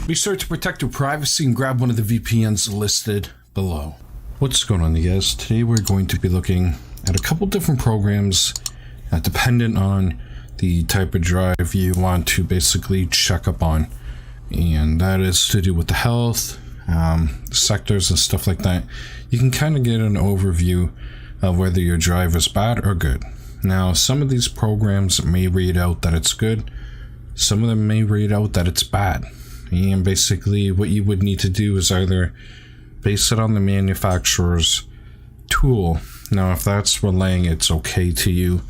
Be sure to protect your privacy and grab one of the VPNs listed below. What's going on, you guys? Today we're going to be looking at a couple different programs dependent on the type of drive you want to basically check up on. And that is to do with the health, sectors and stuff like that. You can kind of get an overview of whether your drive is bad or good. Now, some of these programs may read out that it's good. Some of them may read out that it's bad. And basically what you would need to do is either base it on the manufacturer's tool. Now, if that's relaying it's okay to you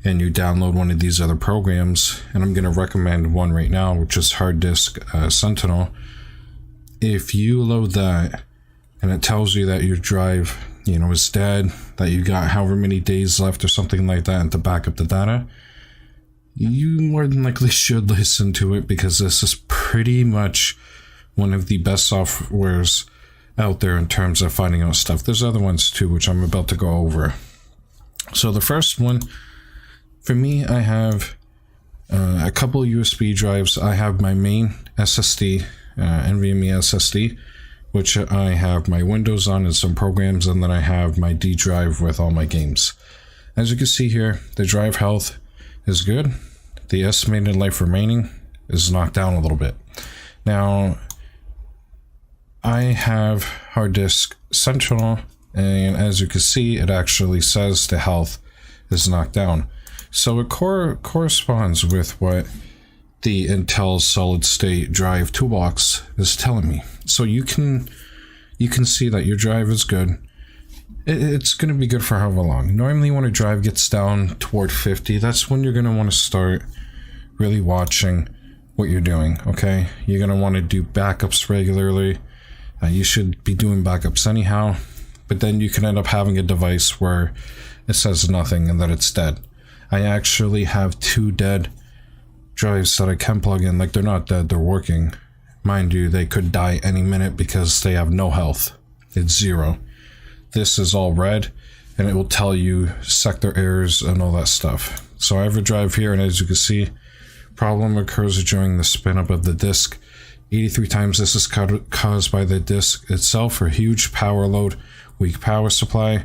and you download one of these other programs, and I'm going to recommend one right now, which is Harddrive Sentinel. If you load that and it tells you that your drive, is dead, that you got however many days left or something like that, and to back up the data, you more than likely should listen to it, because this is pretty much one of the best softwares out there in terms of finding out stuff. There's other ones too, which I'm about to go over. So the first one, for me, I have a couple USB drives. I have my main SSD, NVMe SSD, which I have my Windows on and some programs, and then I have my D drive with all my games. As you can see here, the drive health is good. The estimated life remaining is knocked down a little bit. Now, I have Harddrive Sentinel, and as you can see, it actually says the health is knocked down. So it corresponds with what the Intel solid state drive toolbox is telling me. So you can see that your drive is good. It's going to be good for however long. Normally when a drive gets down toward 50, that's when you're going to want to start really watching what you're doing, okay? You're going to want to do backups regularly. You should be doing backups anyhow, but then you can end up having a device where it says nothing and that it's dead. I actually have 2 dead drives that I can plug in. Like, they're not dead, they're working. Mind you, they could die any minute because they have no health. It's 0. This is all red, and it will tell you sector errors and all that stuff. So I have a drive here, and as you can see, problem occurs during the spin up of the disk. 83 times this is caused by the disk itself, or huge power load, weak power supply.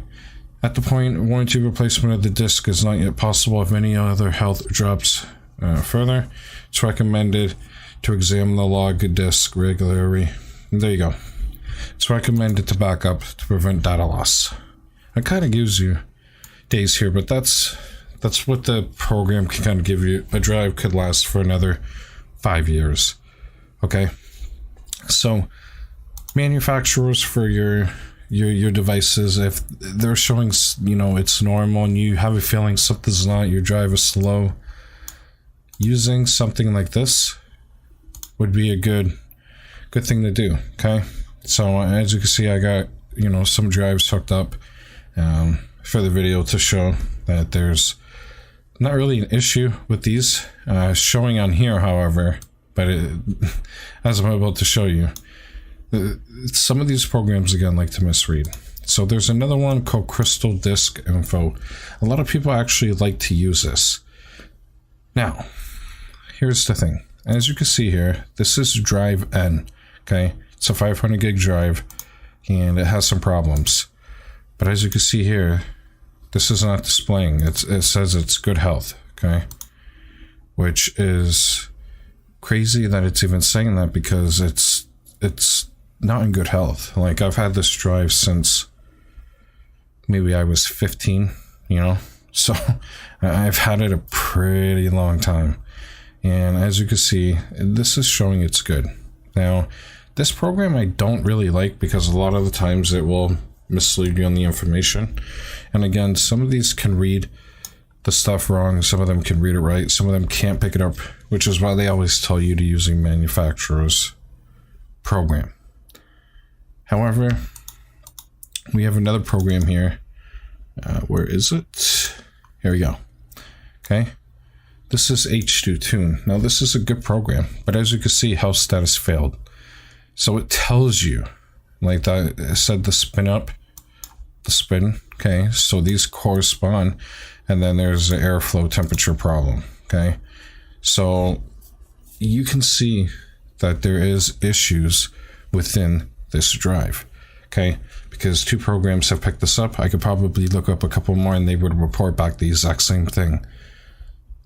At the point, warranty replacement of the disk is not yet possible. If any other health drops further, it's recommended to examine the log disk regularly. And there you go. It's recommended to back up to prevent data loss. It kind of gives you days here, but that's what the program can kind of give you. A drive could last for another 5 years. Okay, so manufacturers for your devices, if they're showing it's normal and you have a feeling something's not, your drive is slow, using something like this would be a good thing to do. Okay, so as you can see, I got some drives hooked up for the video to show that there's not really an issue with these showing on here, however, but as I'm about to show you, some of these programs again like to misread. So there's another one called Crystal Disk Info. A lot of people actually like to use this. Now, here's the thing. As you can see here, this is drive N. Okay, it's a 500 gig drive, and it has some problems. But as you can see here, this is not displaying. It says it's good health. Okay, which is crazy that it's even saying that, because it's not in good health. Like, I've had this drive since maybe I was 15, so I've had it a pretty long time. And as you can see, this is showing it's good. Now, this program I don't really like, because a lot of the times it will mislead you on the information. And again, some of these can read the stuff wrong, some of them can read it right, some of them can't pick it up, which is why they always tell you to using manufacturer's program. However, we have another program here. Where is it? Here we go. Okay, this is H2Tune. Now, this is a good program, but as you can see, health status failed. So it tells you, like that, it said the spin up, the spin. Okay, so these correspond, and then there's the airflow temperature problem. Okay, so you can see that there is issues within this drive. Okay, because 2 programs have picked this up. I could probably look up a couple more and they would report back the exact same thing.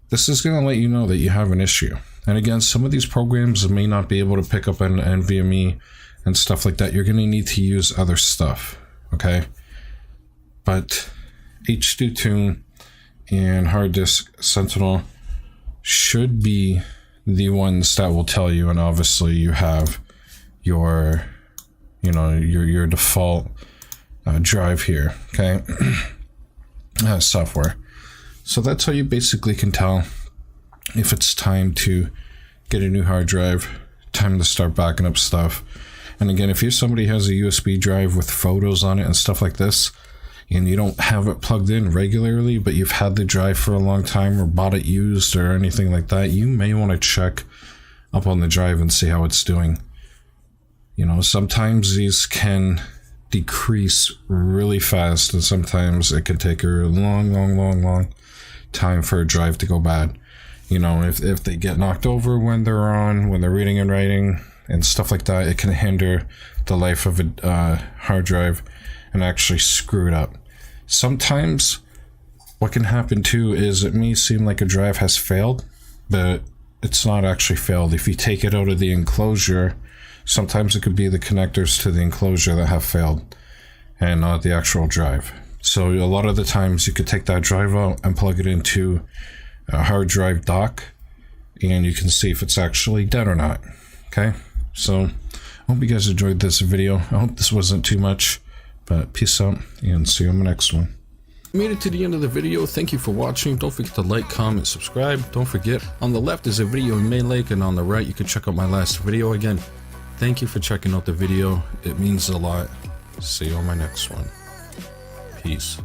This is going to let you know that you have an issue. And again, some of these programs may not be able to pick up an NVMe and stuff like that. You're going to need to use other stuff, okay? But HD and Hard Disk Sentinel should be the ones that will tell you. And obviously you have your, your default drive here, okay? Software. So that's how you basically can tell if it's time to get a new hard drive, time to start backing up stuff. And again, if you're somebody who has a USB drive with photos on it and stuff like this, and you don't have it plugged in regularly, but you've had the drive for a long time or bought it used or anything like that, you may want to check up on the drive and see how it's doing. Sometimes these can decrease really fast, and sometimes it can take a long time for a drive to go bad. If they get knocked over when they're reading and writing and stuff like that, it can hinder the life of a hard drive and actually screw it up. Sometimes what can happen too is it may seem like a drive has failed, but it's not actually failed. If you take it out of the enclosure, sometimes it could be the connectors to the enclosure that have failed and not the actual drive. So a lot of the times you could take that drive out and plug it into a hard drive dock, and you can see if it's actually dead or not. Okay, so I hope you guys enjoyed this video. I hope this wasn't too much, but peace out and see you on the next one. Made it to the end of the video. Thank you for watching. Don't forget to like, comment, subscribe. Don't forget, on the left is a video you may like, and on the right you can check out my last video. Again, thank you for checking out the video. It means a lot. See you on my next one. Peace.